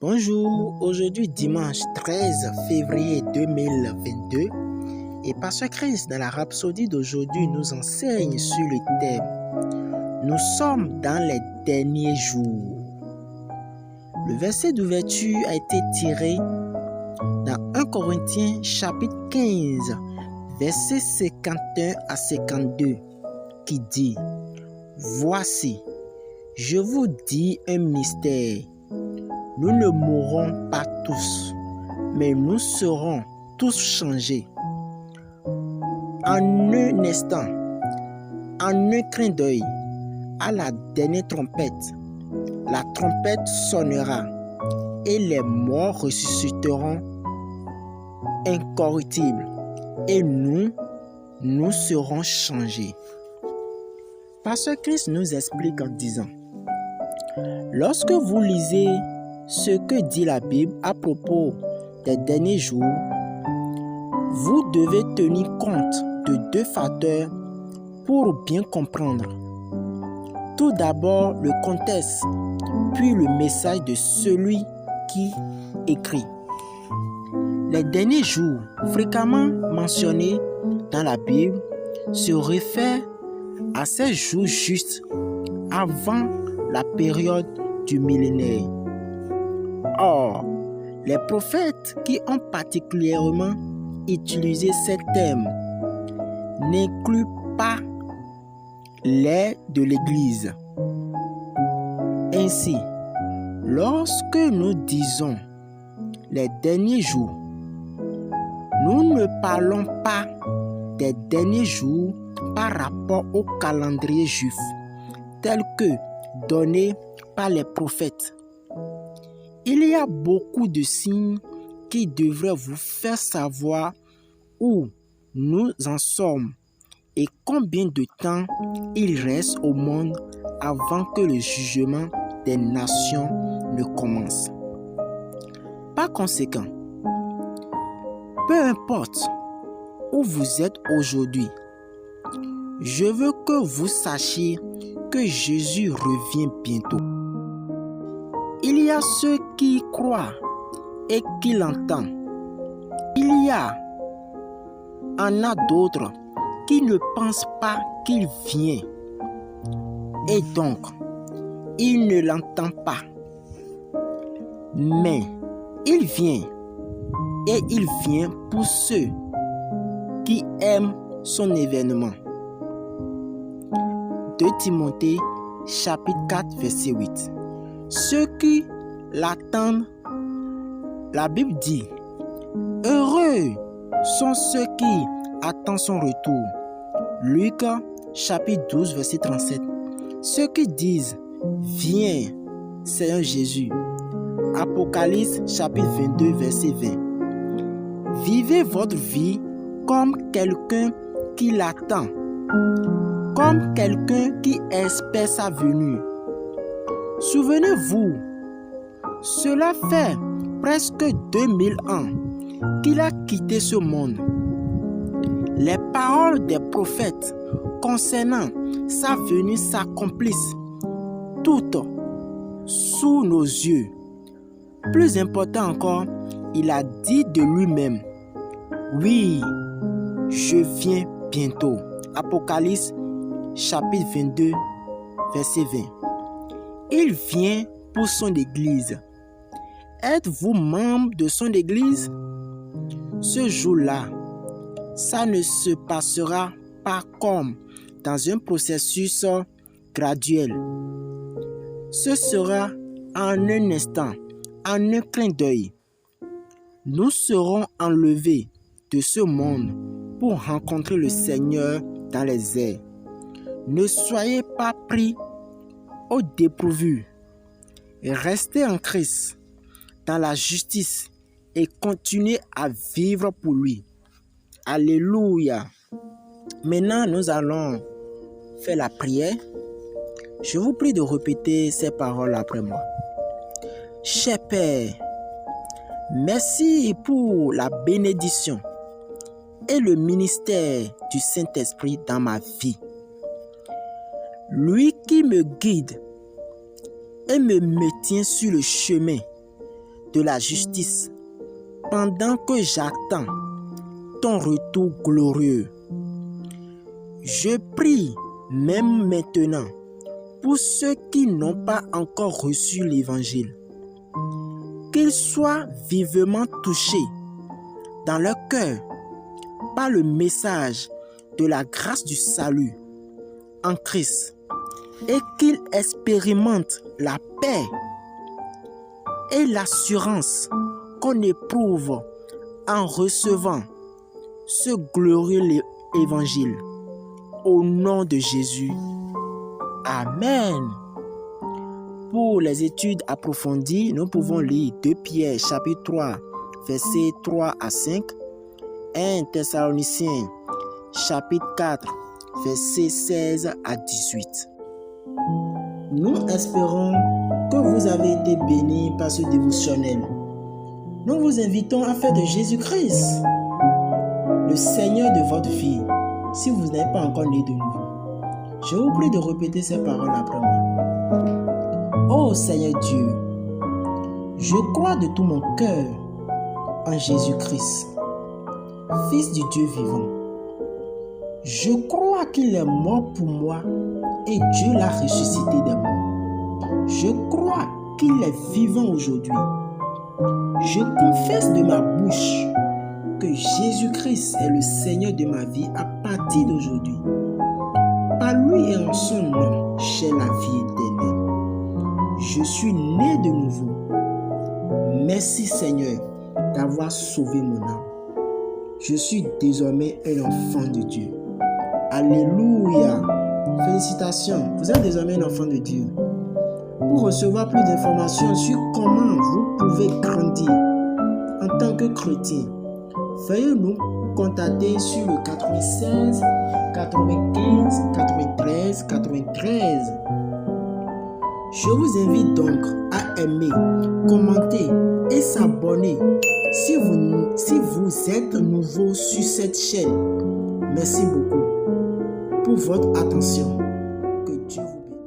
Bonjour, aujourd'hui dimanche 13 février 2022 et Pasteur Chris dans la Rhapsodie d'aujourd'hui nous enseigne sur le thème « Nous sommes dans les derniers jours ». Le verset d'ouverture a été tiré dans 1 Corinthiens chapitre 15 versets 51 à 52 qui dit « Voici, je vous dis un mystère. Nous ne mourrons pas tous, mais nous serons tous changés. En un instant, en un clin d'œil, à la dernière trompette, la trompette sonnera et les morts ressusciteront incorruptibles et nous serons changés. Pasteur Christ nous explique en disant, lorsque vous lisez ce que dit la Bible à propos des derniers jours, vous devez tenir compte de deux facteurs pour bien comprendre. Tout d'abord, le contexte, puis le message de celui qui écrit. Les derniers jours, fréquemment mentionnés dans la Bible, se réfèrent à ces jours justes avant la période du millénaire. Or, les prophètes qui ont particulièrement utilisé ces termes n'incluent pas l'ère de l'Église. Ainsi, lorsque nous disons les derniers jours, nous ne parlons pas des derniers jours par rapport au calendrier juif tel que donné par les prophètes. Il y a beaucoup de signes qui devraient vous faire savoir où nous en sommes et combien de temps il reste au monde avant que le jugement des nations ne commence. Par conséquent, peu importe où vous êtes aujourd'hui, je veux que vous sachiez que Jésus revient bientôt. Il y a ceux qui y croient et qui l'entendent. Il y en a d'autres qui ne pensent pas qu'il vient. Et donc, ils ne l'entendent pas. Mais il vient. Et il vient pour ceux qui aiment son événement. 2 Timothée chapitre 4 verset 8. Ceux qui l'attendent, la Bible dit, heureux sont ceux qui attendent son retour. Luc chapitre 12 verset 37. Ceux qui disent, viens Seigneur Jésus. Apocalypse chapitre 22 verset 20. Vivez votre vie comme quelqu'un qui l'attend, comme quelqu'un qui espère sa venue. Souvenez-vous, cela fait presque 2000 ans qu'il a quitté ce monde. Les paroles des prophètes concernant sa venue s'accomplissent toutes sous nos yeux. Plus important encore, il a dit de lui-même, oui, je viens bientôt. Apocalypse chapitre 22 verset 20. Il vient pour son église. Êtes-vous membre de son église? Ce jour-là, ça ne se passera pas comme dans un processus graduel. Ce sera en un instant, en un clin d'œil. Nous serons enlevés de ce monde pour rencontrer le Seigneur dans les airs. Ne soyez pas pris au dépourvu. Restez en Christ, dans la justice et continuez à vivre pour lui. Alléluia. Maintenant, nous allons faire la prière. Je vous prie de répéter ces paroles après moi. Cher Père, merci pour la bénédiction et le ministère du Saint-Esprit dans ma vie. Lui qui me guide et me maintient sur le chemin de la justice pendant que j'attends ton retour glorieux. Je prie même maintenant pour ceux qui n'ont pas encore reçu l'Évangile, qu'ils soient vivement touchés dans leur cœur par le message de la grâce du salut en Christ et qu'ils expérimentent la paix et l'assurance qu'on éprouve en recevant ce glorieux évangile. Au nom de Jésus. Amen. Pour les études approfondies, nous pouvons lire 2 Pierre chapitre 3, versets 3 à 5, 1 Thessaloniciens chapitre 4, versets 16 à 18. Nous espérons que vous avez été bénis par ce dévotionnel. Nous vous invitons à faire de Jésus-Christ le Seigneur de votre vie. Si vous n'êtes pas encore né de nouveau, je vous prie de répéter ces paroles après moi. Ô Seigneur Dieu, je crois de tout mon cœur en Jésus-Christ, Fils du Dieu vivant. Je crois qu'il est mort pour moi et Dieu l'a ressuscité des morts. Je crois qu'il est vivant aujourd'hui. Je confesse de ma bouche que Jésus-Christ est le Seigneur de ma vie à partir d'aujourd'hui. Par lui et en son nom, j'ai la vie éternelle. Je suis né de nouveau. Merci Seigneur d'avoir sauvé mon âme. Je suis désormais un enfant de Dieu. Alléluia. Félicitations, vous êtes désormais un enfant de Dieu. Pour recevoir plus d'informations sur comment vous pouvez grandir en tant que chrétien, veuillez nous contacter sur le 96 95 93 93. Je vous invite donc à aimer, commenter et s'abonner si vous êtes nouveau sur cette chaîne. Merci beaucoup pour votre attention.